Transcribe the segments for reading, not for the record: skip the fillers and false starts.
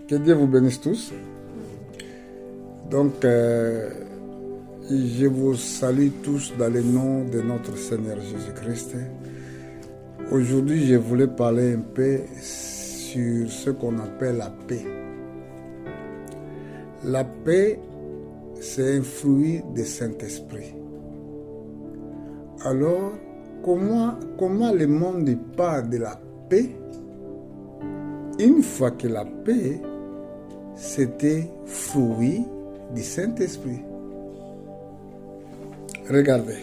Que Dieu vous bénisse tous. Donc, je vous salue tous dans le nom de notre Seigneur Jésus-Christ. Aujourd'hui, je voulais parler un peu sur ce qu'on appelle la paix. La paix, c'est un fruit du Saint-Esprit. Alors, comment le monde parle de la paix, une fois que la paix, c'était fruit du Saint-Esprit? Regardez.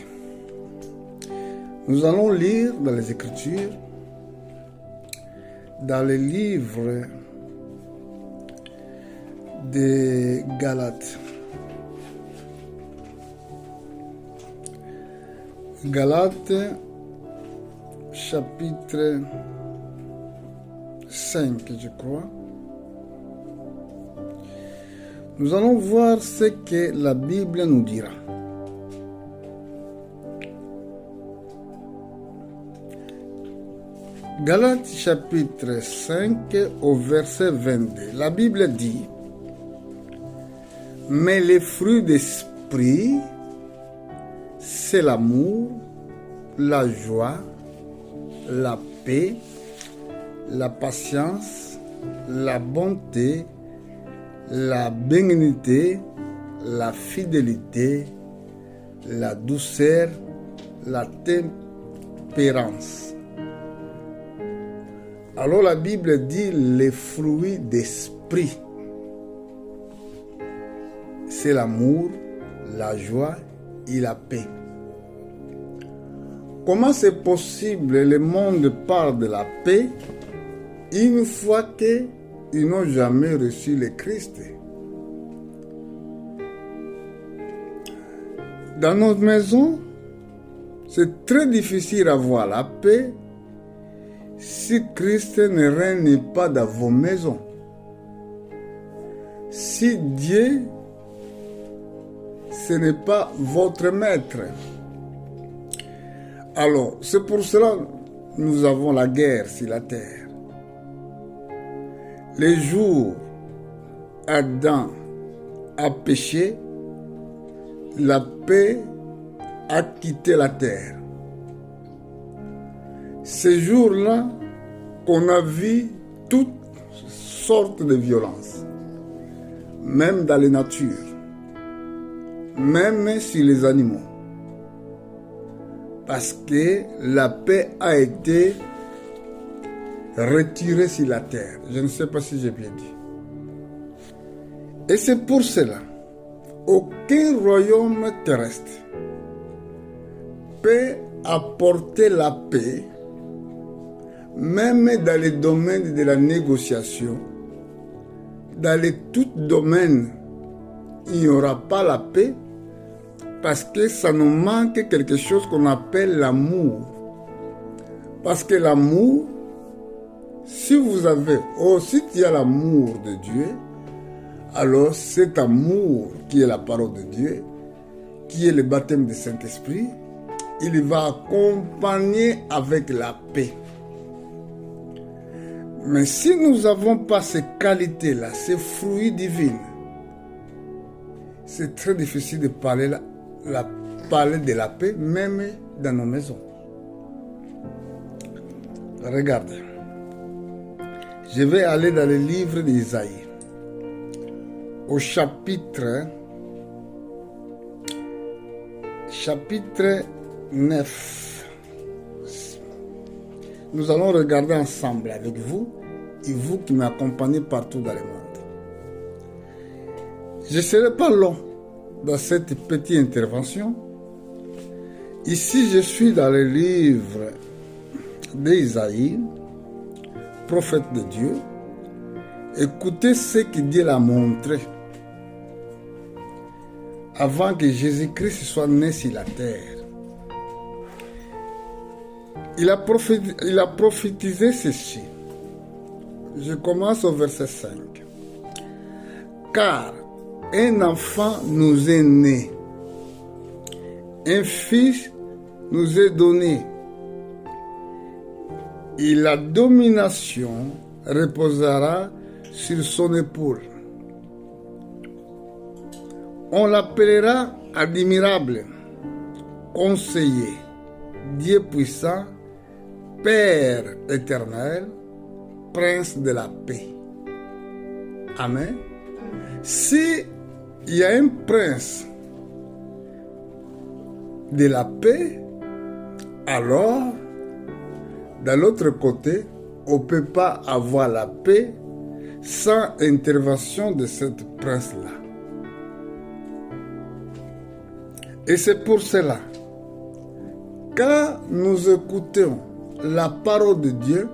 Nous allons lire dans les Écritures, dans le livre de Galates. Galates, chapitre 5, je crois. Nous allons voir ce que la Bible nous dira. Galates chapitre 5 au verset 22. La Bible dit: mais les fruits d'esprit, c'est l'amour, la joie, la paix, la patience, la bonté, la bénignité, la fidélité, la douceur, la tempérance. Alors la Bible dit les fruits d'esprit. C'est l'amour, la joie et la paix. Comment c'est possible le monde parle de la paix une fois qu'ils n'ont jamais reçu le Christ? Dans notre maison, c'est très difficile d'avoir la paix si Christ ne règne pas dans vos maisons. Si Dieu, ce n'est pas votre maître. Alors, c'est pour cela que nous avons la guerre sur la terre. Les jours Adam a péché, la paix a quitté la terre. Ces jours-là, qu'on a vu toutes sortes de violences, même dans les natures, même sur les animaux, parce que la paix a été retirée sur la terre. Je ne sais pas si j'ai bien dit. Et c'est pour cela, aucun royaume terrestre peut apporter la paix, même dans les domaines de la négociation. Dans les tout domaines, il n'y aura pas la paix, parce que ça nous manque quelque chose qu'on appelle l'amour. Parce que l'amour, si vous avez, si tu as l'amour de Dieu, alors cet amour qui est la parole de Dieu, qui est le baptême du Saint-Esprit, il va accompagner avec la paix. Mais si nous n'avons pas ces qualités-là, ces fruits divins, c'est très difficile de parler de la paix, même dans nos maisons. Regardez. Je vais aller dans le livre d'Isaïe, au chapitre 9. Nous allons regarder ensemble avec vous, et vous qui m'accompagnez partout dans le monde. Je ne serai pas long dans cette petite intervention. Ici, je suis dans le livre d'Isaïe, prophète de Dieu. Écoutez ce que Dieu a montré avant que Jésus-Christ soit né sur la terre. Il a prophétisé ceci. Je commence au verset 5. Car un enfant nous est né, un fils nous est donné, et la domination reposera sur son épaule. On l'appellera admirable, conseiller, Dieu puissant, Père éternel, Prince de la paix. Amen. Si il y a un prince de la paix, alors, de l'autre côté, on ne peut pas avoir la paix sans intervention de ce prince-là. Et c'est pour cela, quand nous écoutons la parole de Dieu,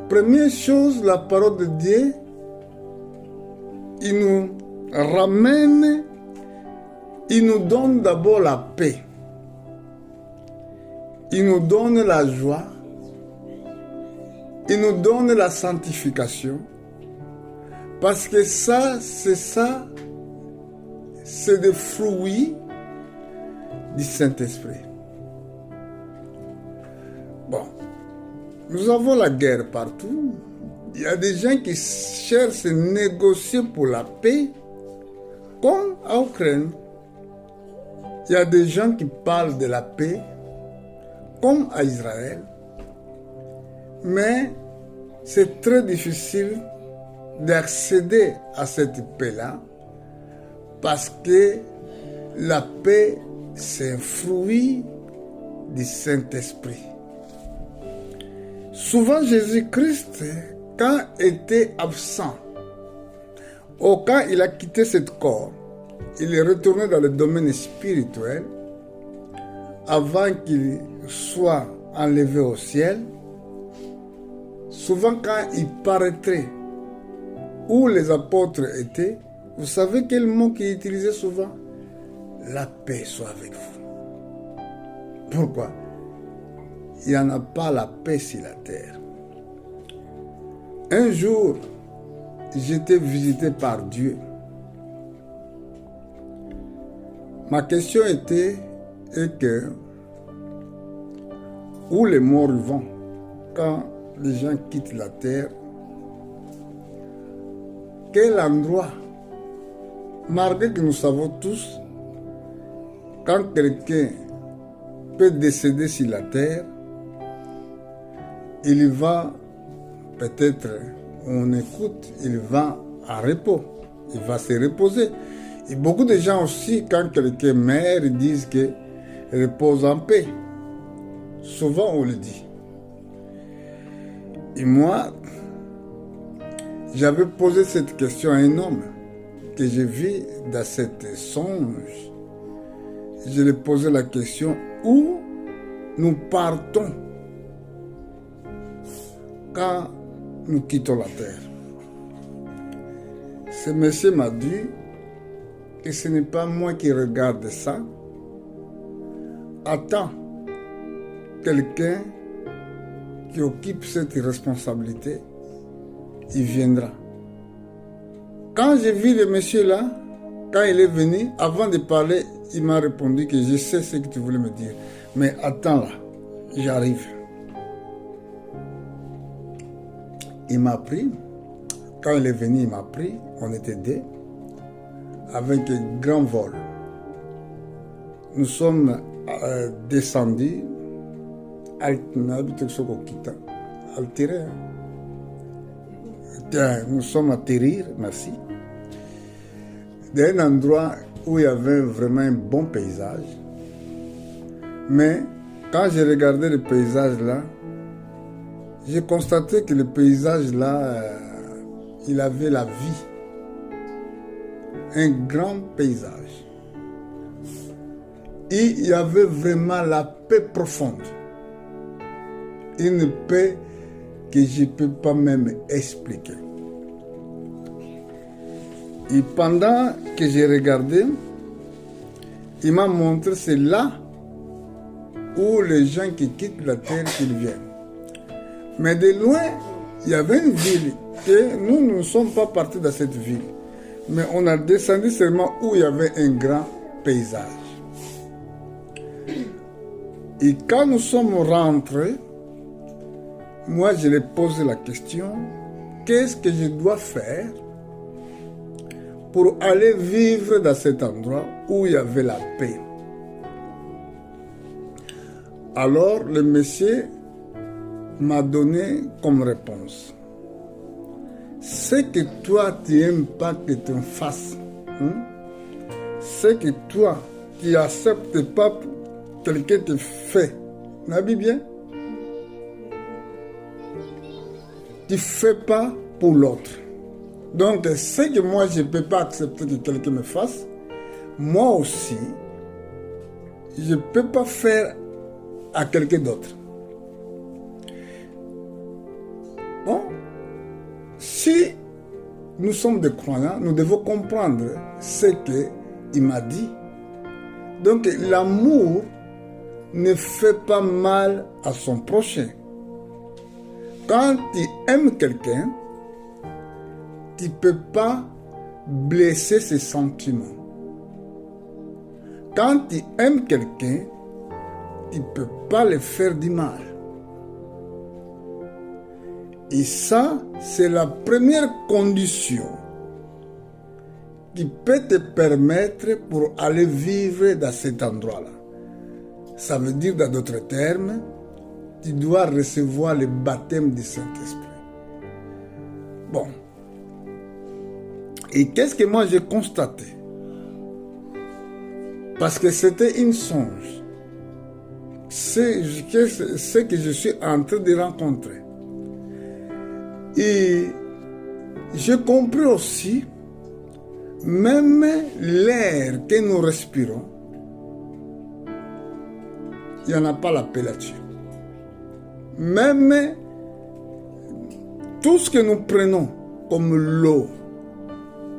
première chose, la parole de Dieu, il nous ramène, il nous donne d'abord la paix. Il nous donne la joie. Il nous donne la sanctification. Parce que ça, c'est des fruits du Saint-Esprit. Bon, nous avons la guerre partout. Il y a des gens qui cherchent à négocier pour la paix, comme en Ukraine. Il y a des gens qui parlent de la paix, comme à Israël. Mais c'est très difficile d'accéder à cette paix-là, parce que la paix, c'est un fruit du Saint-Esprit. Souvent, Jésus-Christ, quand il était absent, ou quand il a quitté ce corps, il est retourné dans le domaine spirituel avant qu'il soit enlevé au ciel. Souvent, quand il paraîtrait où les apôtres étaient, vous savez quel mot qu'il utilisait souvent? La paix soit avec vous. Pourquoi? Il n'y en a pas la paix sur la terre. Un jour, j'étais visité par Dieu. Ma question était que où les morts vont quand les gens quittent la terre, quel endroit, malgré que nous savons tous, quand quelqu'un peut décéder sur la terre, il va peut-être, on écoute, il va à repos, il va se reposer. Et beaucoup de gens aussi, quand quelqu'un meurt, ils disent qu'il repose en paix. Souvent, on le dit. Et moi, j'avais posé cette question à un homme que j'ai vu dans cette songe. Je lui ai posé la question, où nous partons quand nous quittons la terre? Ce monsieur m'a dit que ce n'est pas moi qui regarde ça. Attends quelqu'un qui occupe cette responsabilité, il viendra. Quand j'ai vu le monsieur là, quand il est venu, avant de parler, il m'a répondu que je sais ce que tu voulais me dire. Mais attends là, j'arrive. Il m'a pris. Quand il est venu, il m'a pris. On était deux. Avec un grand vol. Nous sommes descendus. Nous sommes atterris, merci, d'un endroit où il y avait vraiment un bon paysage. Mais quand j'ai regardé le paysage là, j'ai constaté que le paysage là, il avait la vie. Un grand paysage. Et il y avait vraiment la paix profonde. Une paix que je ne peux pas même expliquer. Et pendant que j'ai regardé, il m'a montré, c'est là où les gens qui quittent la terre, ils viennent. Mais de loin, il y avait une ville, et nous ne sommes pas partis dans cette ville. Mais on a descendu seulement où il y avait un grand paysage. Et quand nous sommes rentrés, moi je lui ai posé la question, qu'est-ce que je dois faire pour aller vivre dans cet endroit où il y avait la paix. Alors le monsieur m'a donné comme réponse: ce que toi tu n'aimes pas que tu fasses, ce que toi tu n'acceptes pas que quelqu'un te fait, n'habille bien, tu ne fais pas pour l'autre. Donc ce que moi je ne peux pas accepter que quelqu'un me fasse, moi aussi je ne peux pas faire à quelqu'un d'autre. Bon, si nous sommes des croyants, nous devons comprendre ce qu'il m'a dit. Donc l'amour ne fait pas mal à son prochain. Quand tu aimes quelqu'un, tu ne peux pas blesser ses sentiments. Quand tu aimes quelqu'un, tu ne peux pas le faire du mal. Et ça, c'est la première condition qui peut te permettre pour aller vivre dans cet endroit-là. Ça veut dire, dans d'autres termes, tu dois recevoir le baptême du Saint-Esprit. Bon. Et qu'est-ce que moi j'ai constaté? Parce que c'était une songe. C'est ce que je suis en train de rencontrer. Et j'ai compris aussi, même l'air que nous respirons, il n'y en a pas la paix là-dessus. Même tout ce que nous prenons comme l'eau,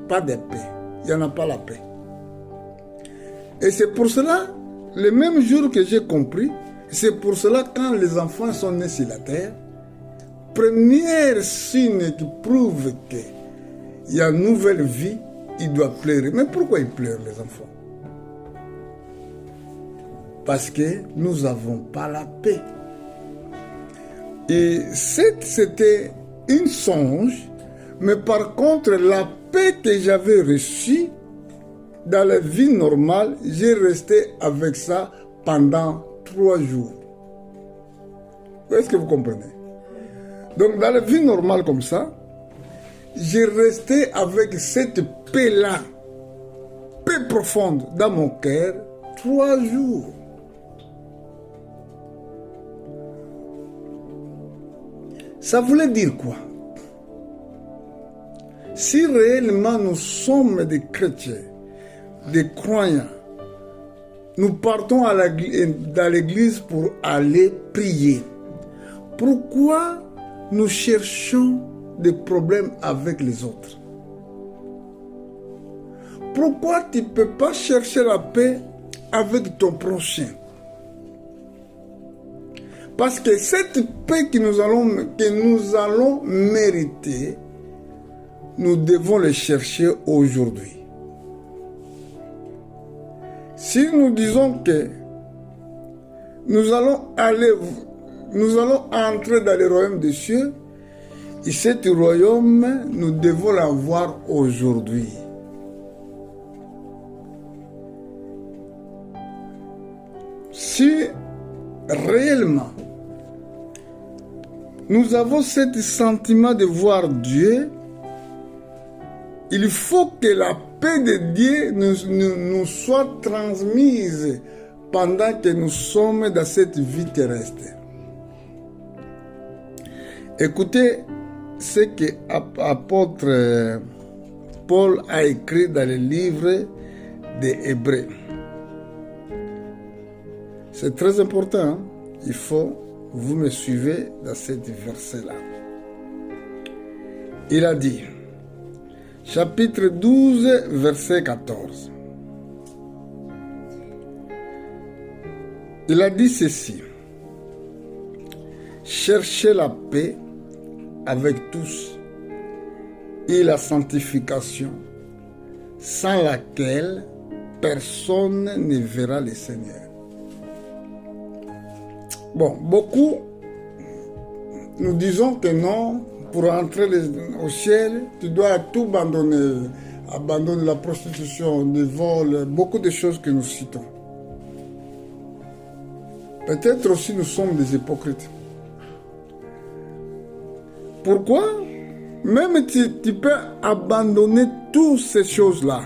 pas de paix, il n'y en a pas la paix. Et c'est pour cela, le même jour que j'ai compris, c'est pour cela quand les enfants sont nés sur la terre, premier signe qui prouve qu'il y a une nouvelle vie, il doit pleurer. Mais pourquoi ils pleurent, les enfants? Parce que nous n'avons pas la paix. Et c'était une songe, mais par contre, la paix que j'avais reçue dans la vie normale, j'ai resté avec ça pendant 3 jours. Est-ce que vous comprenez? Donc, dans la vie normale comme ça, j'ai resté avec cette paix-là, paix profonde dans mon cœur, 3 jours. Ça voulait dire quoi? Si réellement nous sommes des chrétiens, des croyants, nous partons dans l'église pour aller prier. Pourquoi nous cherchons des problèmes avec les autres? Pourquoi tu ne peux pas chercher la paix avec ton prochain? Parce que cette paix que nous allons mériter, nous devons le chercher aujourd'hui. Si nous disons que nous allons entrer dans le royaume des cieux, et ce royaume, nous devons l'avoir aujourd'hui. Si réellement nous avons ce sentiment de voir Dieu, il faut que la paix de Dieu nous soit transmise pendant que nous sommes dans cette vie terrestre. Écoutez ce que l'apôtre Paul a écrit dans le livre des Hébreux. C'est très important, hein? Il faut, vous me suivez dans cet verset-là. Il a dit, chapitre 12, verset 14. Il a dit ceci: cherchez la paix avec tous et la sanctification, sans laquelle personne ne verra le Seigneur. Bon, beaucoup nous disons que non, pour entrer au ciel, tu dois tout abandonner. Abandonner la prostitution, le vol, beaucoup de choses que nous citons. Peut-être aussi nous sommes des hypocrites. Pourquoi? Même tu peux abandonner toutes ces choses-là.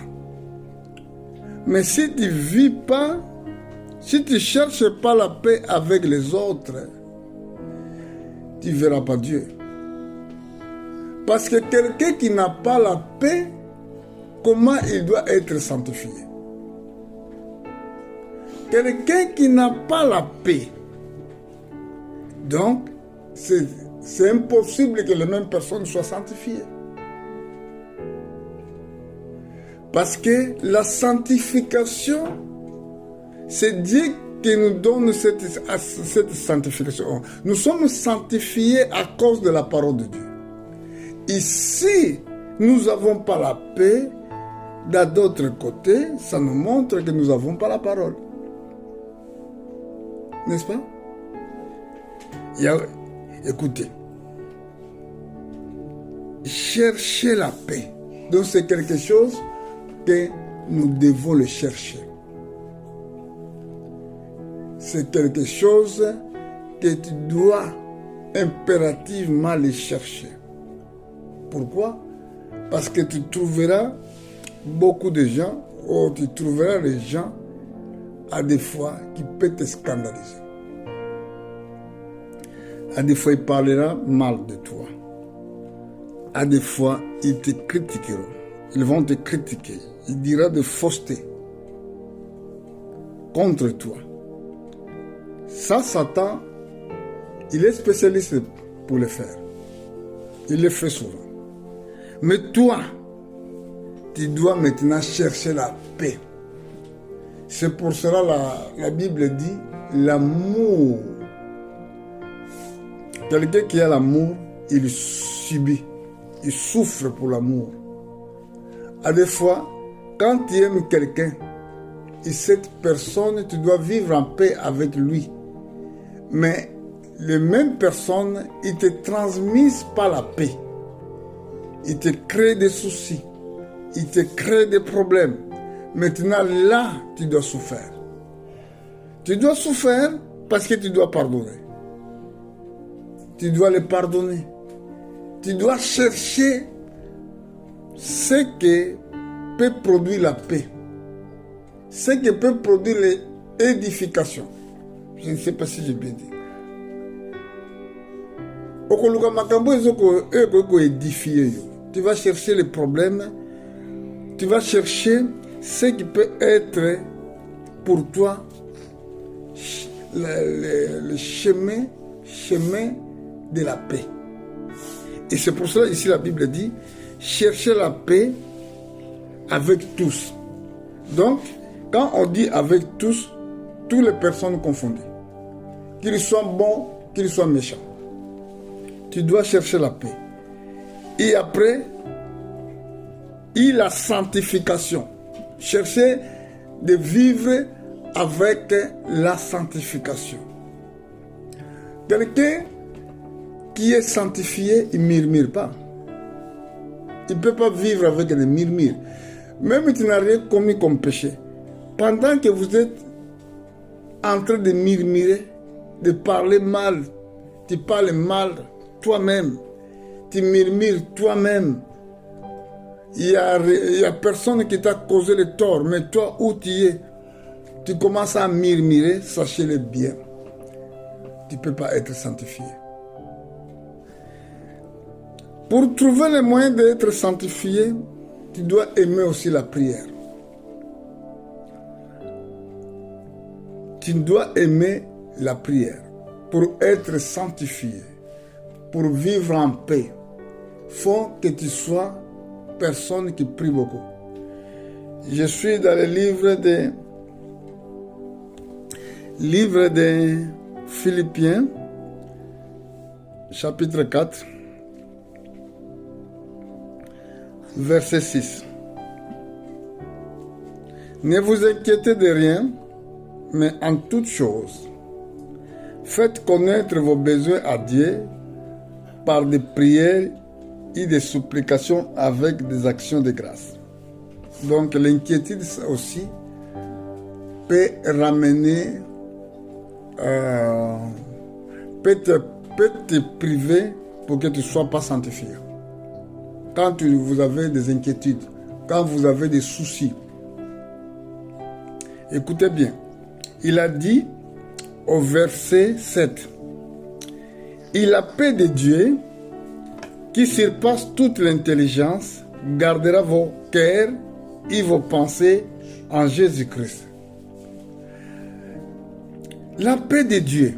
Mais si tu ne vis pas, si tu ne cherches pas la paix avec les autres, tu ne verras pas Dieu. Parce que quelqu'un qui n'a pas la paix, comment il doit être sanctifié? Quelqu'un qui n'a pas la paix. Donc, c'est impossible que les mêmes personnes soient sanctifiées. Parce que la sanctification, c'est Dieu qui nous donne cette sanctification. Nous sommes sanctifiés à cause de la parole de Dieu. Ici, nous n'avons pas la paix. D'un autre côté, ça nous montre que nous n'avons pas la parole. N'est-ce pas? Écoutez. Chercher la paix. Donc c'est quelque chose que nous devons le chercher. C'est quelque chose que tu dois impérativement le chercher. Pourquoi? Parce que tu trouveras beaucoup de gens, ou tu trouveras les gens à des fois qui peuvent te scandaliser. À des fois, il parlera mal de toi. À des fois, ils te critiqueront. Ils vont te critiquer. Il dira de fausseté contre toi. Ça, Satan, il est spécialiste pour le faire. Il le fait souvent. Mais toi, tu dois maintenant chercher la paix. C'est pour cela la Bible dit l'amour. Quelqu'un qui a l'amour, il subit, il souffre pour l'amour. À des fois, quand tu aimes quelqu'un, et cette personne, tu dois vivre en paix avec lui. Mais les mêmes personnes, ils ne te transmettent pas la paix. Ils te créent des soucis. Ils te créent des problèmes. Maintenant, là, tu dois souffrir. Tu dois souffrir parce que tu dois pardonner. Tu dois les pardonner. Tu dois chercher ce qui peut produire la paix. Ce qui peut produire l'édification. Je ne sais pas si j'ai bien dit. Tu vas chercher les problèmes. Tu vas chercher ce qui peut être pour toi le chemin de la paix. Et c'est pour cela ici la Bible dit cherchez la paix avec tous. Donc, quand on dit avec tous, toutes les personnes confondues, qu'ils soient bons, qu'ils soient méchants, tu dois chercher la paix. Et après, il la sanctification. Chercher de vivre avec la sanctification. Quelqu'un qui est sanctifié, il ne murmure pas. Il ne peut pas vivre avec des murmures. Même si tu n'as rien commis comme péché. Pendant que vous êtes en train de murmurer, de parler mal, tu parles mal toi-même, tu murmures toi-même. Il y a personne qui t'a causé le tort, mais toi où tu es, tu commences à murmurer, sachez-le bien. Tu ne peux pas être sanctifié. Pour trouver les moyens d'être sanctifié, tu dois aimer aussi la prière. Tu dois aimer la prière. Pour être sanctifié, pour vivre en paix, il faut que tu sois personne qui prie beaucoup. Je suis dans le livre de Philippiens, chapitre 4, verset 6. Ne vous inquiétez de rien, mais en toutes choses, faites connaître vos besoins à Dieu par des prières et des supplications avec des actions de grâce. Donc l'inquiétude aussi peut ramener, peut te priver pour que tu ne sois pas sanctifié. Quand vous avez des inquiétudes, quand vous avez des soucis, écoutez bien, il a dit au verset 7, « Et la paix de Dieu, qui surpasse toute l'intelligence, gardera vos cœurs et vos pensées en Jésus-Christ. » La paix de Dieu,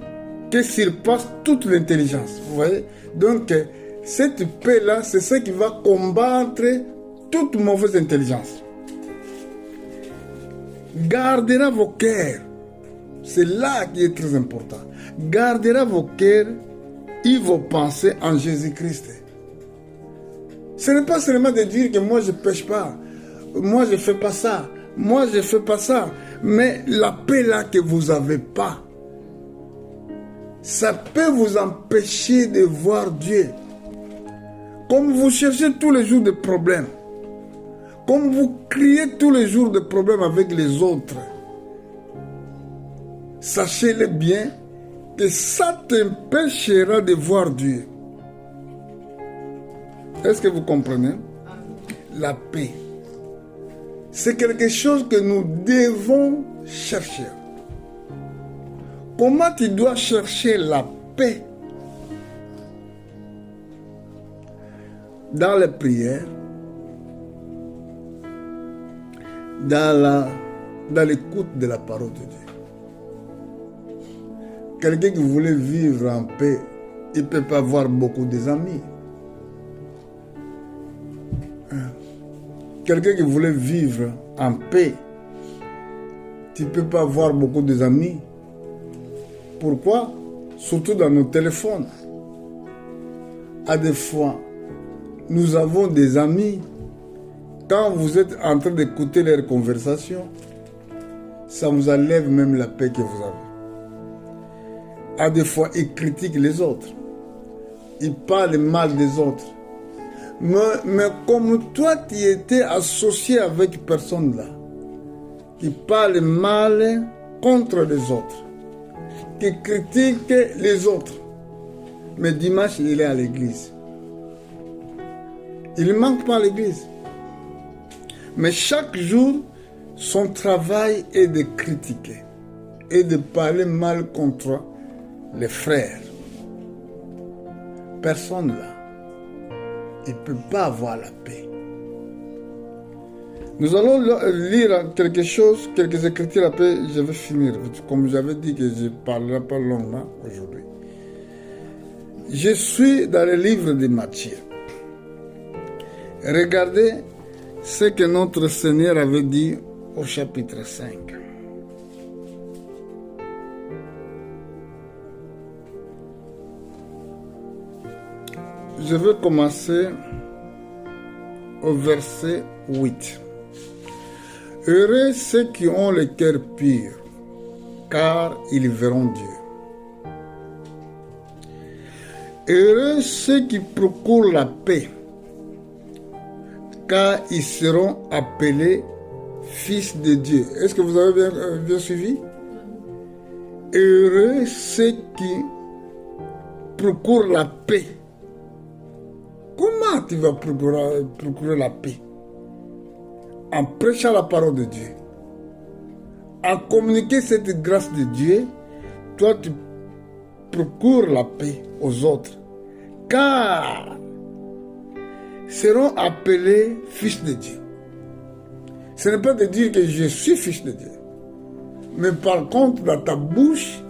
qui surpasse toute l'intelligence. Vous voyez? Donc, cette paix-là, c'est ce qui va combattre toute mauvaise intelligence. Gardera vos cœurs. C'est là qui est très important. Gardera vos cœurs et vos pensées en Jésus-Christ. Ce n'est pas seulement de dire que moi je ne pêche pas, moi je ne fais pas ça, moi je ne fais pas ça, mais la paix là que vous n'avez pas, ça peut vous empêcher de voir Dieu. Comme vous cherchez tous les jours des problèmes, comme vous criez tous les jours des problèmes avec les autres, sachez-le bien que ça t'empêchera de voir Dieu. Est-ce que vous comprenez? La paix. C'est quelque chose que nous devons chercher. Comment tu dois chercher la paix? Dans les prières, dans l'écoute de la parole de Dieu. Quelqu'un qui voulait vivre en paix, il ne peut pas avoir beaucoup d'amis. Quelqu'un qui voulait vivre en paix, tu ne peux pas avoir beaucoup d'amis. Pourquoi? Surtout dans nos téléphones. À des fois, nous avons des amis. Quand vous êtes en train d'écouter leurs conversations, ça vous enlève même la paix que vous avez. À des fois, ils critiquent les autres. Ils parlent mal des autres. Mais comme toi, tu étais associé avec personne là, qui parle mal contre les autres, qui critique les autres, mais dimanche, il est à l'église. Il ne manque pas à l'église. Mais chaque jour, son travail est de critiquer et de parler mal contre les frères. Personne là, il ne peut pas avoir la paix. Nous allons lire quelque chose, quelques écritures, après je vais finir. Comme j'avais dit que je ne parlerai pas longuement aujourd'hui. Je suis dans le livre de Matthieu. Regardez ce que notre Seigneur avait dit au chapitre 5. Je vais commencer au verset 8. Heureux ceux qui ont le cœur pur, car ils verront Dieu. Heureux ceux qui procurent la paix, car ils seront appelés fils de Dieu. Est-ce que vous avez bien suivi? Heureux ceux qui procurent la paix. Comment tu vas procurer la paix? En prêchant la parole de Dieu. En communiquant cette grâce de Dieu, toi tu procures la paix aux autres. Car seront appelés fils de Dieu. Ce n'est pas de dire que je suis fils de Dieu. Mais par contre, dans ta bouche,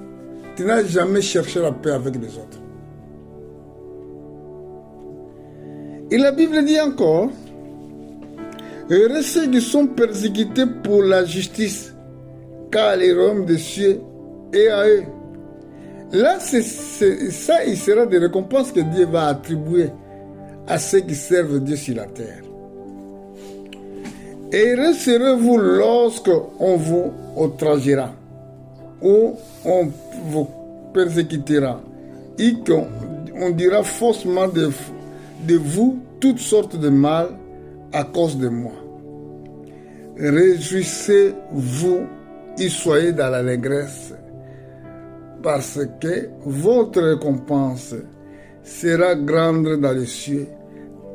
tu n'as jamais cherché la paix avec les autres. Et la Bible dit encore, heureux ceux qui sont persécutés pour la justice, car le royaume des cieux est à eux. Là, ça, il sera des récompenses que Dieu va attribuer à ceux qui servent Dieu sur la terre. Et heureux serez-vous lorsqu'on vous outragera, ou on vous persécutera, et qu'on on dira faussement de vous toutes sortes de mal à cause de moi. Réjouissez-vous et soyez dans l'allégresse, parce que votre récompense sera grande dans les cieux,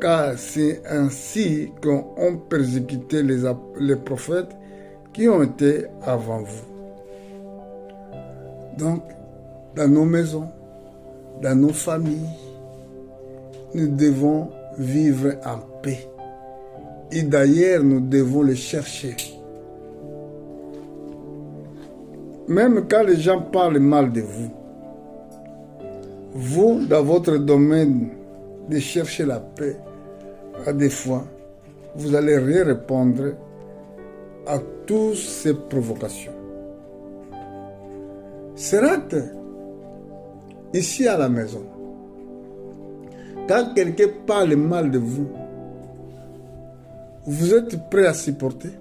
car c'est ainsi qu'ont persécuté les prophètes qui ont été avant vous. Donc, dans nos maisons, dans nos familles, nous devons vivre en paix. Et d'ailleurs, nous devons le chercher. Même quand les gens parlent mal de vous, vous, dans votre domaine de chercher la paix, à des fois, vous allez rien répondre à toutes ces provocations. Certes, ici à la maison, quand quelqu'un parle mal de vous, vous êtes prêt à supporter.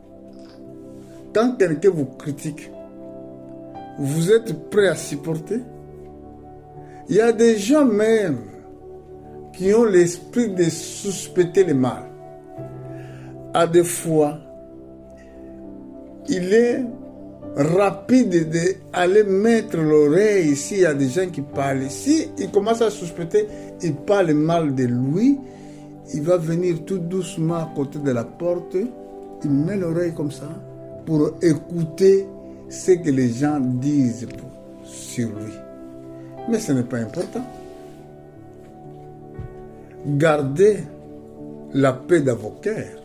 Quand quelqu'un vous critique, vous êtes prêt à supporter. Il y a des gens même qui ont l'esprit de suspecter le mal. À des fois, il est rapide d'aller mettre l'oreille ici, il y a des gens qui parlent. Si il commence à suspecter, il parle mal de lui, il va venir tout doucement à côté de la porte, il met l'oreille comme ça pour écouter ce que les gens disent sur lui. Mais ce n'est pas important. Gardez la paix dans vos cœurs.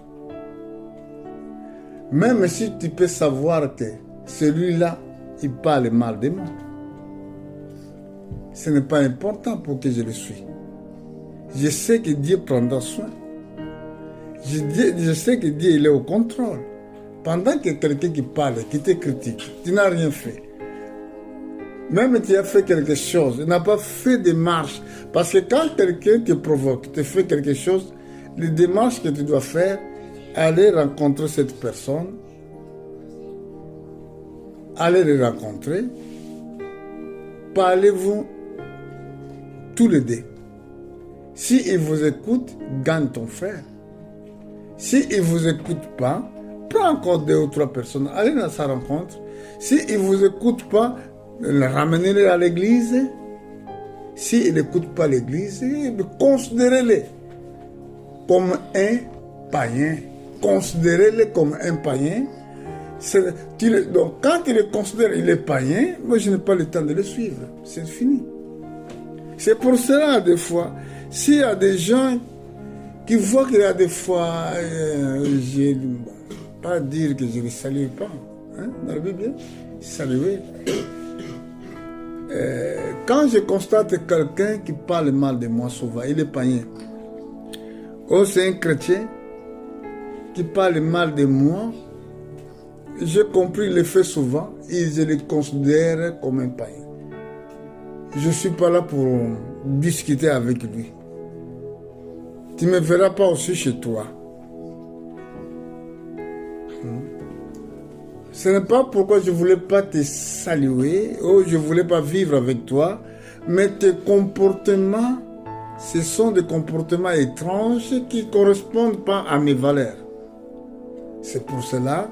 Même si tu peux savoir que celui-là, il parle mal de moi. Ce n'est pas important pour que je le suive. Je sais que Dieu prendra soin. Je sais que Dieu il est au contrôle. Pendant que quelqu'un qui parle, qui te critique, tu n'as rien fait. Même si tu as fait quelque chose, tu n'as pas fait de marche. Parce que quand quelqu'un te provoque, te fait quelque chose, les démarches que tu dois faire, aller rencontrer cette personne, allez les rencontrer, parlez-vous tous les deux. S'il vous écoute, gagne ton frère. S'il ne vous écoute pas, prends encore 2 ou 3 personnes, allez dans sa rencontre. S'il ne vous écoute pas, ramenez-les à l'église. S'il n'écoute pas l'église, considérez-les comme un païen. Considérez-le comme un païen. Donc, quand il le considère il est païen, moi je n'ai pas le temps de le suivre. C'est fini. C'est pour cela, des fois, s'il y a des gens qui voient qu'il y a des fois, je ne vais pas dire que je ne les salue pas. Hein, dans la Bible, saluer. Quand je constate quelqu'un qui parle mal de moi souvent, il est païen. Oh, c'est un chrétien qui parle mal de moi, j'ai compris le fait souvent et je le considère comme un païen. Je ne suis pas là pour discuter avec lui. Tu ne me verras pas aussi chez toi. Ce n'est pas pourquoi je ne voulais pas te saluer ou je ne voulais pas vivre avec toi, mais tes comportements, ce sont des comportements étranges qui ne correspondent pas à mes valeurs. C'est pour cela,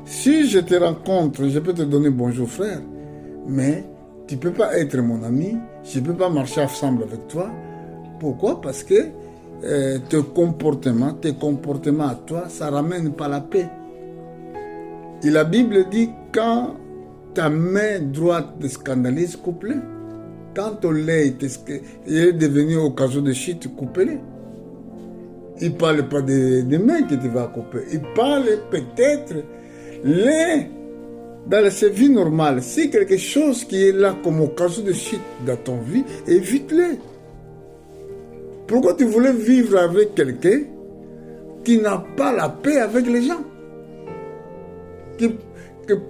si je te rencontre, je peux te donner bonjour frère, mais tu ne peux pas être mon ami, je ne peux pas marcher ensemble avec toi. Pourquoi? Parce que tes comportements à toi, ça ne ramène pas la paix. Et la Bible dit, quand ta main droite te scandalise, coupe-le. Quand ton lait est devenu occasion de chute, coupe-le. Il ne parle pas des mains que tu vas couper. Il parle peut-être dans sa vie normale. Si quelque chose qui est là comme occasion de chute dans ton vie, évite-le. Pourquoi tu voulais vivre avec quelqu'un qui n'a pas la paix avec les gens? Qui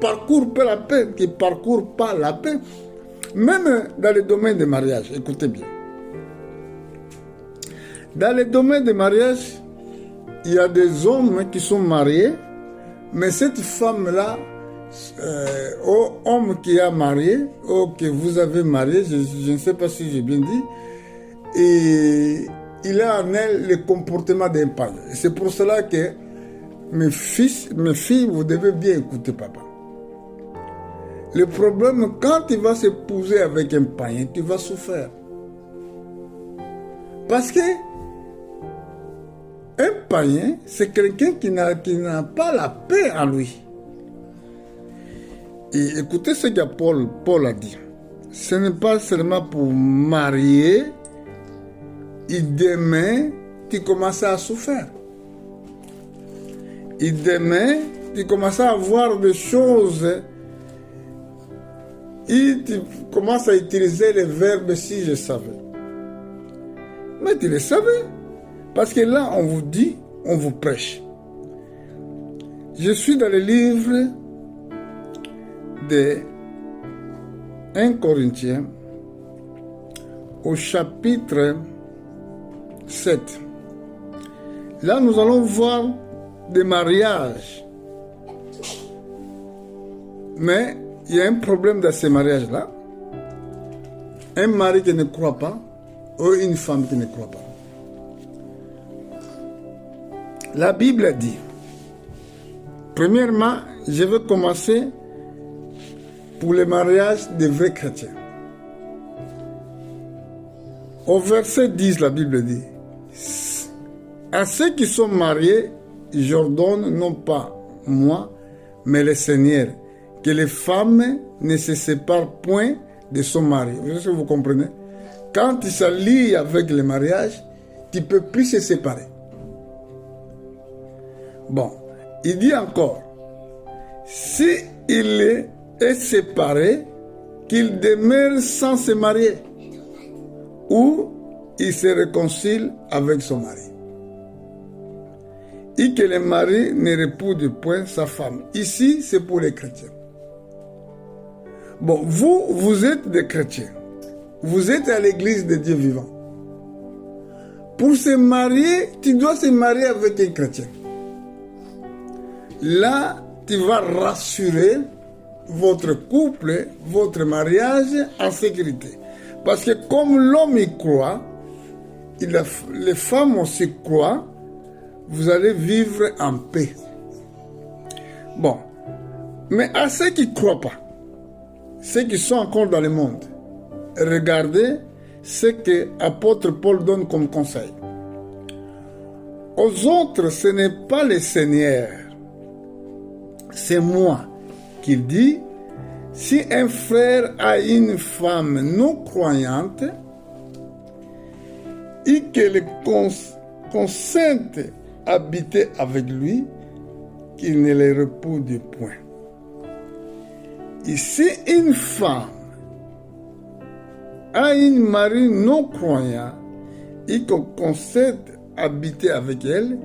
parcourt pas la paix, qui parcourt pas la paix. Même dans le domaine du mariage, écoutez bien. Dans le domaine du mariage, il y a des hommes qui sont mariés, mais cette femme-là, Au homme qui a marié, ou que vous avez marié, je ne sais pas si j'ai bien dit, et il a en elle le comportement d'un païen. C'est pour cela que mes filles, vous devez bien écouter papa. Le problème, quand tu vas s'épouser avec un païen, tu vas souffrir. Parce que un païen, c'est quelqu'un qui n'a pas la paix en lui. Et écoutez ce que Paul a dit. Ce n'est pas seulement pour marier, et demain, tu commences à souffrir. Et demain, tu commences à voir des choses et tu commences à utiliser les verbes si je savais. Mais tu le savais. Parce que là, on vous dit, on vous prêche. Je suis dans le livre de 1 Corinthiens au chapitre 7. Là, nous allons voir des mariages. Mais il y a un problème dans ces mariages-là. Un mari qui ne croit pas ou une femme qui ne croit pas. La Bible a dit, premièrement, je vais commencer pour le mariage des vrais chrétiens. Au verset 10, la Bible dit, à ceux qui sont mariés, j'ordonne non pas moi, mais le Seigneur, que les femmes ne se séparent point de son mari. Est-ce que vous comprenez? Quand tu s'allies avec le mariage, tu ne peux plus se séparer. Bon, il dit encore, si il est séparé, qu'il demeure sans se marier, ou il se réconcilie avec son mari. Et que le mari ne repousse point sa femme. Ici, c'est pour les chrétiens. Bon, vous êtes des chrétiens. Vous êtes à l'église de Dieu vivant. Pour se marier, tu dois se marier avec un chrétien. Là, tu vas rassurer votre couple, votre mariage en sécurité. Parce que comme l'homme y croit, les femmes aussi croient, vous allez vivre en paix. Bon, mais à ceux qui ne croient pas, ceux qui sont encore dans le monde, regardez ce que l'apôtre Paul donne comme conseil. Aux autres, ce n'est pas le Seigneur, c'est moi qui dit, si un frère a une femme non croyante et qu'elle consente à habiter avec lui, qu'il ne les repousse point. Et si une femme a un mari non croyant et qu'on consente à habiter avec elle,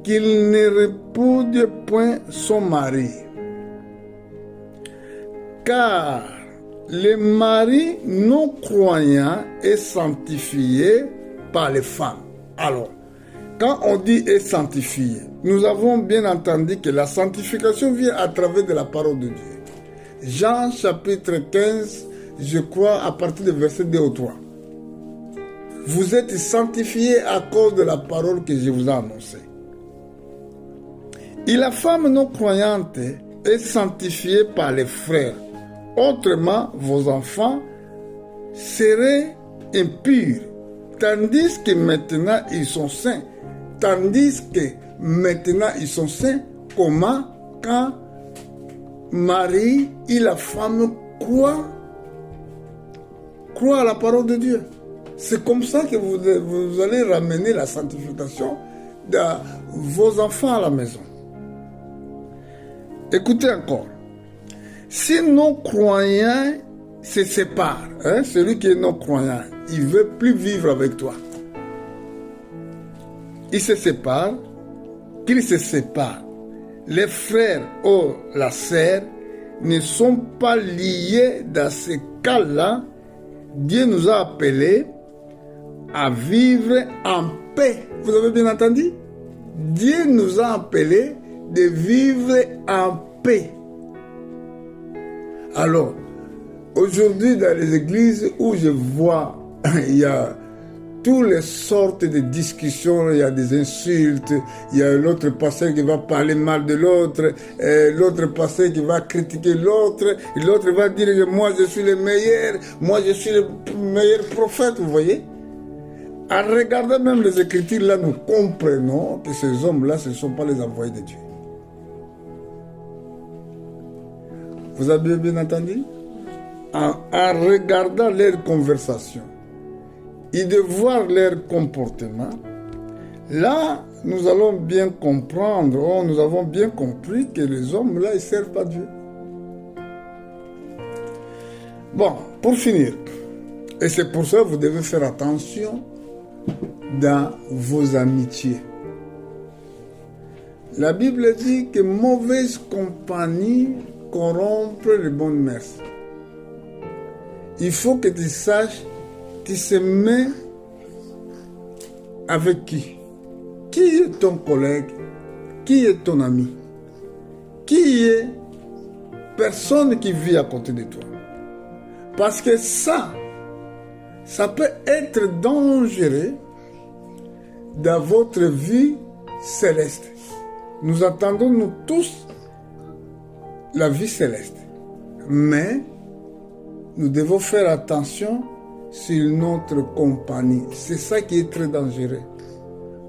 qu'il ne repousse point son mari. Car le mari non croyant est sanctifié par les femmes. Alors, quand on dit est sanctifié, nous avons bien entendu que la sanctification vient à travers de la parole de Dieu. Jean chapitre 15, je crois, à partir du verset 2 ou 3. Vous êtes sanctifiés à cause de la parole que je vous ai annoncée. Et la femme non croyante est sanctifiée par les frères. Autrement, vos enfants seraient impurs, tandis que maintenant ils sont saints. Tandis que maintenant ils sont saints, comment? Quand Marie et la femme croient à la parole de Dieu. C'est comme ça que vous allez ramener la sanctification de vos enfants à la maison. Écoutez encore. Si non-croyant se sépare, celui qui est non-croyant, il ne veut plus vivre avec toi. Il se sépare, qu'il se sépare. Les frères ou la sœur ne sont pas liés dans ce cas-là. Dieu nous a appelés à vivre en paix. Vous avez bien entendu? Dieu nous a appelés de vivre en paix. Alors, aujourd'hui, dans les églises où je vois, il y a toutes les sortes de discussions, il y a des insultes, il y a l'autre pasteur qui va parler mal de l'autre, l'autre pasteur qui va critiquer l'autre, et l'autre va dire que moi je suis le meilleur, moi je suis le meilleur prophète, vous voyez. En regardant même les Écritures, là, nous comprenons que ces hommes-là, ce ne sont pas les envoyés de Dieu. Vous avez bien entendu? En regardant leur conversation et de voir leur comportement, là, nous allons bien comprendre, nous avons bien compris que les hommes-là, ils ne servent pas Dieu. Bon, pour finir, et c'est pour ça que vous devez faire attention dans vos amitiés. La Bible dit que mauvaise compagnie corrompt les bonnes mœurs. Il faut que tu saches, tu se mets avec qui? Qui est ton collègue? Qui est ton ami? Qui est personne qui vit à côté de toi? Parce que ça peut être dangereux dans votre vie céleste. Nous attendons, nous tous, la vie céleste. Mais nous devons faire attention sur notre compagnie. C'est ça qui est très dangereux.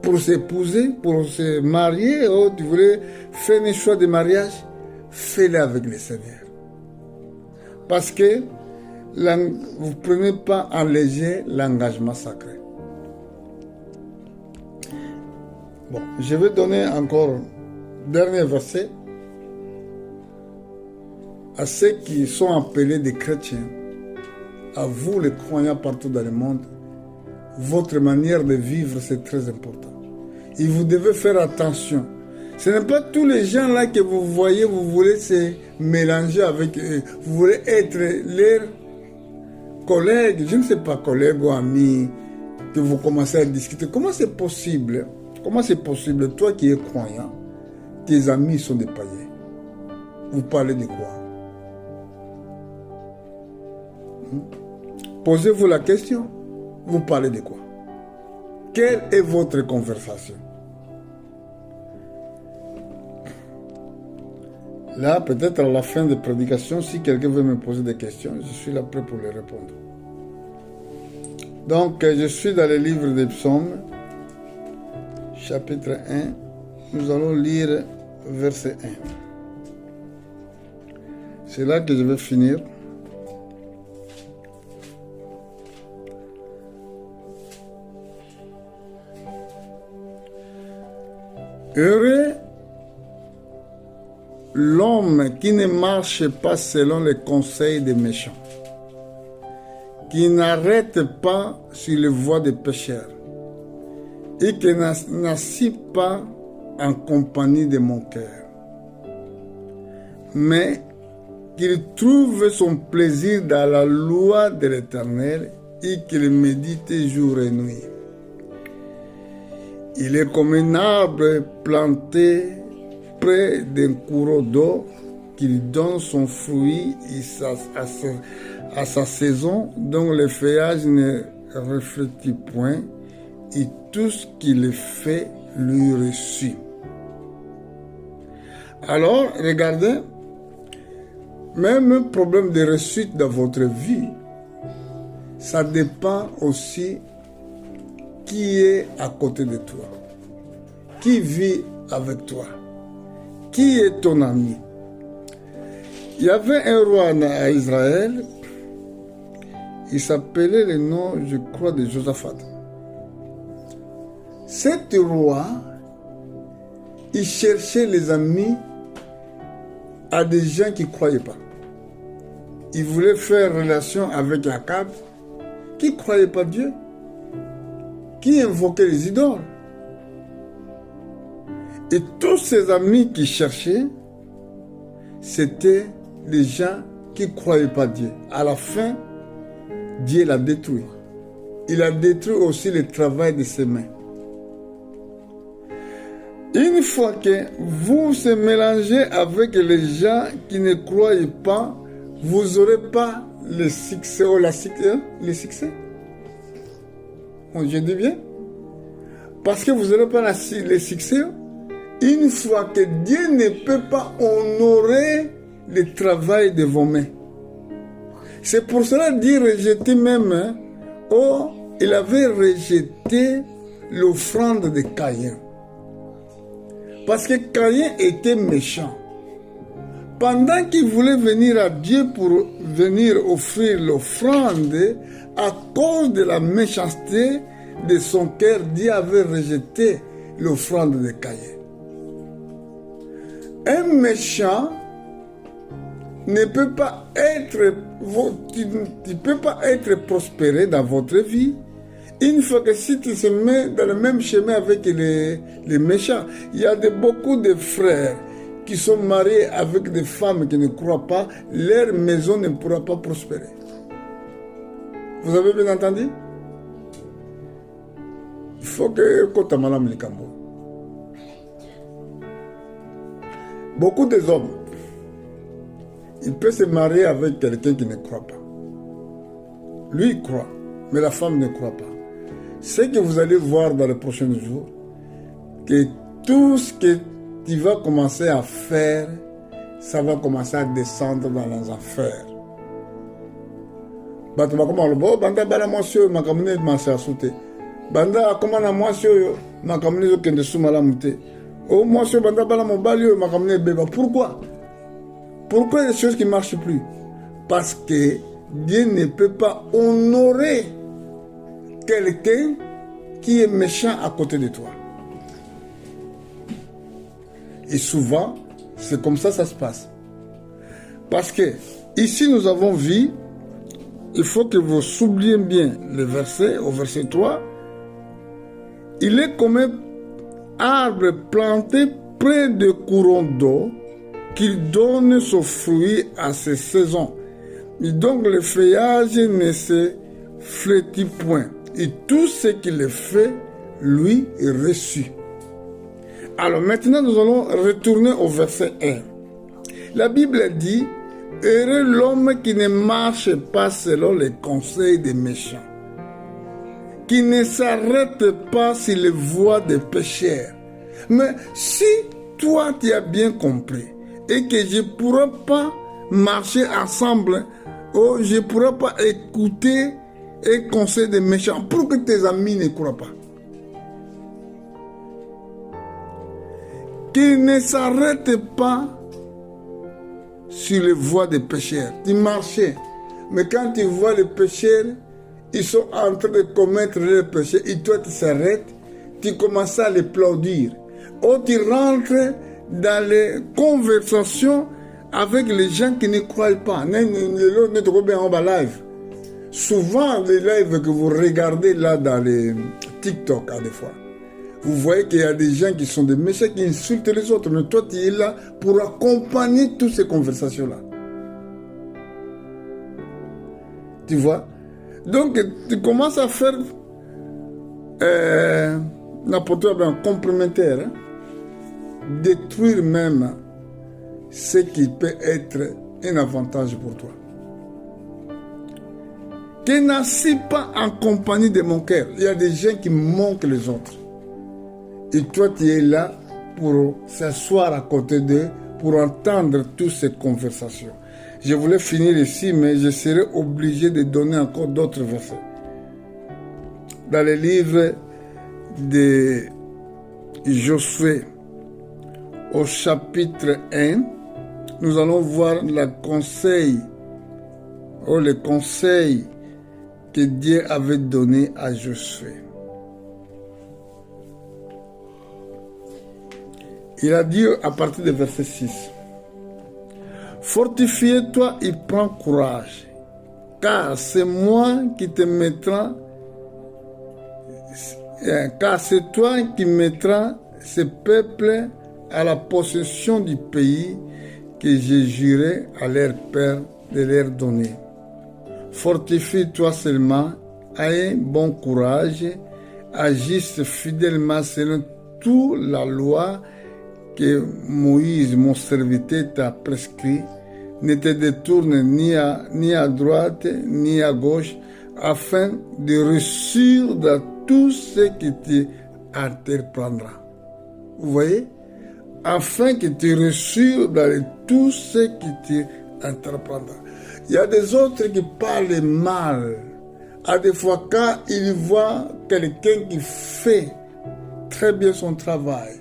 Pour s'épouser, pour se marier, tu voulais faire un choix de mariage, fais-le avec le Seigneur. Parce que vous ne prenez pas en léger l'engagement sacré. Bon, je vais donner encore dernier verset à ceux qui sont appelés des chrétiens, à vous les croyants partout dans le monde. Votre manière de vivre, c'est très important. Et vous devez faire attention. Ce n'est pas tous les gens là que vous voyez, vous voulez se mélanger avec eux. Vous voulez être leurs collègues, je ne sais pas, collègues ou amis, que vous commencez à discuter. Comment c'est possible? Comment c'est possible, toi qui es croyant, tes amis sont des païens? Vous parlez de quoi? Posez-vous la question. Vous parlez de quoi? Quelle est votre conversation? Là, peut-être à la fin de la prédication, si quelqu'un veut me poser des questions, je suis là prêt pour les répondre. Donc, je suis dans le livre des psaumes, chapitre 1. Nous allons lire verset 1. C'est là que je vais finir. Heureux l'homme qui ne marche pas selon les conseils des méchants, qui n'arrête pas sur les voies des pécheurs et qui n'assit pas en compagnie de mon cœur, mais qu'il trouve son plaisir dans la loi de l'Éternel et qu'il médite jour et nuit. Il est comme un arbre planté près d'un courant d'eau, qu'il donne son fruit à sa saison, dont le feuillage ne reflétit point, et tout ce qu'il fait lui réussit. Alors, regardez, même un problème de réussite dans votre vie, ça dépend aussi qui est à côté de toi, qui vit avec toi, qui est ton ami. Il y avait un roi à Israël, il s'appelait le nom, je crois, de Josaphat. Cet roi, il cherchait les amis à des gens qui ne croyaient pas. Il voulait faire relation avec Akab, qui ne croyait pas Dieu, qui invoquait les idoles. Et tous ses amis qui cherchaient, c'était les gens qui ne croyaient pas Dieu. À la fin, Dieu l'a détruit. Il a détruit aussi le travail de ses mains. Une fois que vous se mélangez avec les gens qui ne croient pas, vous n'aurez pas le succès, le succès. Je dis bien. Parce que vous n'aurez pas le succès. Une fois que Dieu ne peut pas honorer le travail de vos mains. C'est pour cela Dieu rejetait même. Hein, il avait rejeté l'offrande de Caïn. Parce que Caïn était méchant. Pendant qu'il voulait venir à Dieu pour venir offrir l'offrande, à cause de la méchanceté de son cœur, Dieu avait rejeté l'offrande de Caïn. Un méchant ne peut pas être, tu peux pas être prospéré dans votre vie. Une fois que si tu te mets dans le même chemin avec les méchants, il y a beaucoup de frères qui sont mariés avec des femmes qui ne croient pas, leur maison ne pourra pas prospérer. Vous avez bien entendu? Il faut que Kotamanam Likambo. Beaucoup des hommes, il peut se marier avec quelqu'un qui ne croit pas. Lui, il croit, mais la femme ne croit pas. Ce que vous allez voir dans les prochains jours, que tout ce que tu vas commencer à faire, ça va commencer à descendre dans les affaires. Banda bala monsieur makamune masa soute. Banda comment na monsieur makamune kende sumala mute. Oh monsieur banda bala mobali makamune beba. Pourquoi? Pourquoi les choses qui ne marchent plus? Parce que Dieu ne peut pas honorer quelqu'un qui est méchant à côté de toi. Et souvent, c'est comme ça se passe. Parce que ici, nous avons vu, il faut que vous soubliez bien le verset, au verset 3. Il est comme un arbre planté près de courants d'eau qui donne son fruit à ses saisons. Et donc le feuillage ne se flétrit point. Et tout ce qu'il fait, lui, est reçu. Alors maintenant, nous allons retourner au verset 1. La Bible dit, « Heureux l'homme qui ne marche pas selon les conseils des méchants, qui ne s'arrête pas sur les voies des pécheurs. » Mais si toi, tu as bien compris, et que je ne pourrai pas marcher ensemble, je ne pourrai pas écouter les conseils des méchants, pour que tes amis ne croient pas. Qui ne s'arrête pas sur les voies des pécheurs. Tu marchais, mais quand tu vois les pécheurs, ils sont en train de commettre leurs péchés, et toi tu t'arrêtes, tu commences à les applaudir. Ou tu rentres dans les conversations avec les gens qui ne croient pas. Souvent, les lives que vous regardez là dans les TikTok, des fois, vous voyez qu'il y a des gens qui sont des méchants qui insultent les autres. Mais toi, tu es là pour accompagner toutes ces conversations-là. Tu vois? Donc, tu commences à faire n'importe quoi un complémentaire. Hein? Détruire même ce qui peut être un avantage pour toi. Que n'assis pas en compagnie de mon cœur. Il y a des gens qui manquent les autres. Et toi, tu es là pour s'asseoir à côté d'eux, pour entendre toutes ces conversations. Je voulais finir ici, mais je serai obligé de donner encore d'autres versets. Dans le livre de Josué, au chapitre 1, nous allons voir le conseil que Dieu avait donné à Josué. Il a dit à partir du verset 6, « Fortifie-toi et prends courage, car c'est moi qui te mettrai, car c'est toi qui mettras ce peuple à la possession du pays que j'ai juré à leur père de leur donner. Fortifie-toi seulement, aie bon courage, agisse fidèlement selon toute la loi que Moïse, mon serviteur, t'a prescrit, ne te détourne ni à droite ni à gauche, afin de réussir dans tout ce qui te entreprendra. Vous voyez? Afin que tu réussisses dans tout ce qui te entreprendra. Il y a des autres qui parlent mal. À des fois, quand ils voient quelqu'un qui fait très bien son travail,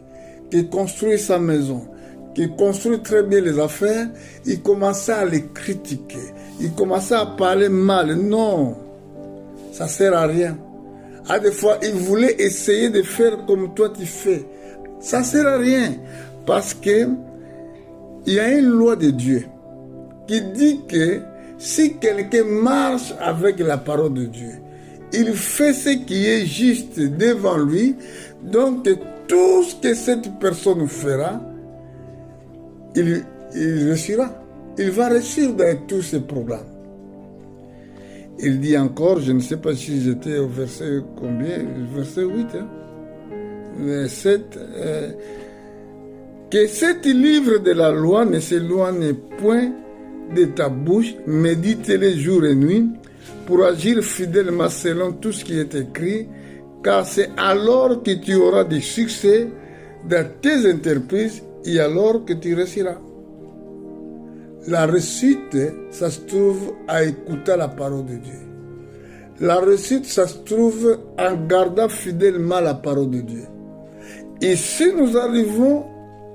qui construit sa maison, qui construit très bien les affaires, ils commencent à les critiquer. Ils commencent à parler mal. Non, ça ne sert à rien. À des fois, ils voulaient essayer de faire comme toi tu fais. Ça ne sert à rien. Parce que il y a une loi de Dieu qui dit que si quelqu'un marche avec la parole de Dieu, il fait ce qui est juste devant lui, donc tout ce que cette personne fera, il réussira. Il va réussir dans tous ses programmes. Il dit encore, je ne sais pas si j'étais au verset combien, verset 8, que cet livre de la loi ne s'éloigne point de ta bouche, médite-le jour et nuit, pour agir fidèlement selon tout ce qui est écrit, car c'est alors que tu auras du succès dans tes entreprises et alors que tu réussiras. La réussite, ça se trouve à écouter la parole de Dieu. La réussite, ça se trouve en gardant fidèlement la parole de Dieu. Et si nous arrivons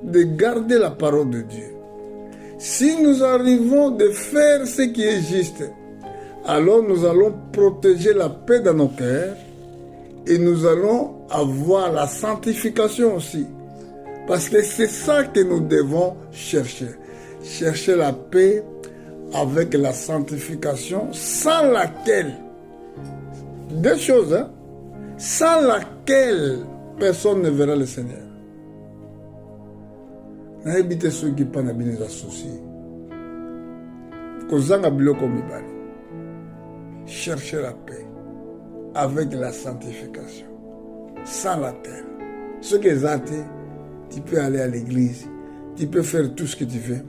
de garder la parole de Dieu, si nous arrivons de faire ce qui est juste, alors nous allons protéger la paix dans nos cœurs et nous allons avoir la sanctification aussi. Parce que c'est ça que nous devons chercher. Chercher la paix avec la sanctification, sans laquelle, deux choses, sans laquelle personne ne verra le Seigneur. N'habitez ceux qui pas n'habitez les associés. Chercher la paix avec la sanctification, sans laquelle, ce qui est athée, tu peux aller à l'église, tu peux faire tout ce que tu veux.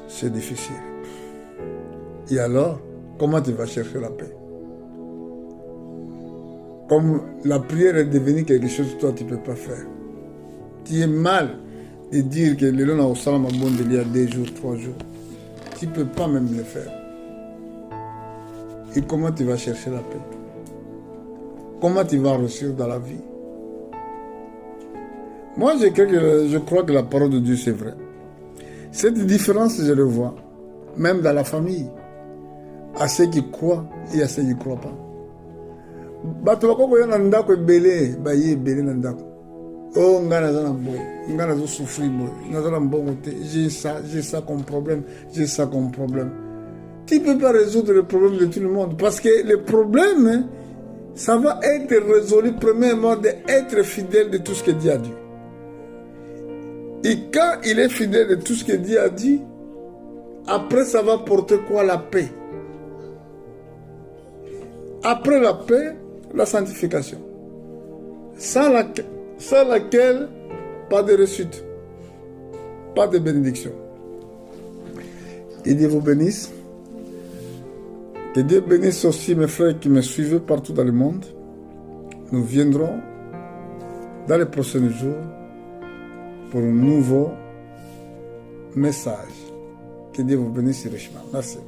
C'est difficile. Et alors, comment tu vas chercher la paix? Comme la prière est devenue quelque chose que toi tu ne peux pas faire. Tu es mal de dire que le long au salam il y a 2 jours, 3 jours. Tu ne peux pas même le faire. Et comment tu vas chercher la paix? Comment tu vas réussir dans la vie? Moi, je crois que la parole de Dieu, c'est vrai. Cette différence, je le vois, même dans la famille, à ceux qui croient et à ceux qui ne croient pas. Oh, j'ai ça comme problème, j'ai ça comme problème. Tu ne peux pas résoudre le problème de tout le monde parce que le problème, ça va être résolu premièrement d'être fidèle de tout ce que Dieu a dit. Et quand il est fidèle de tout ce que Dieu a dit, après ça va porter quoi? La paix. Après la paix, la sanctification. Sans laquelle, pas de réussite, pas de bénédiction. Et Dieu vous bénisse. Que Dieu bénisse aussi mes frères qui me suivent partout dans le monde. Nous viendrons dans les prochains jours pour un nouveau message. Que Dieu vous bénisse richement. Merci.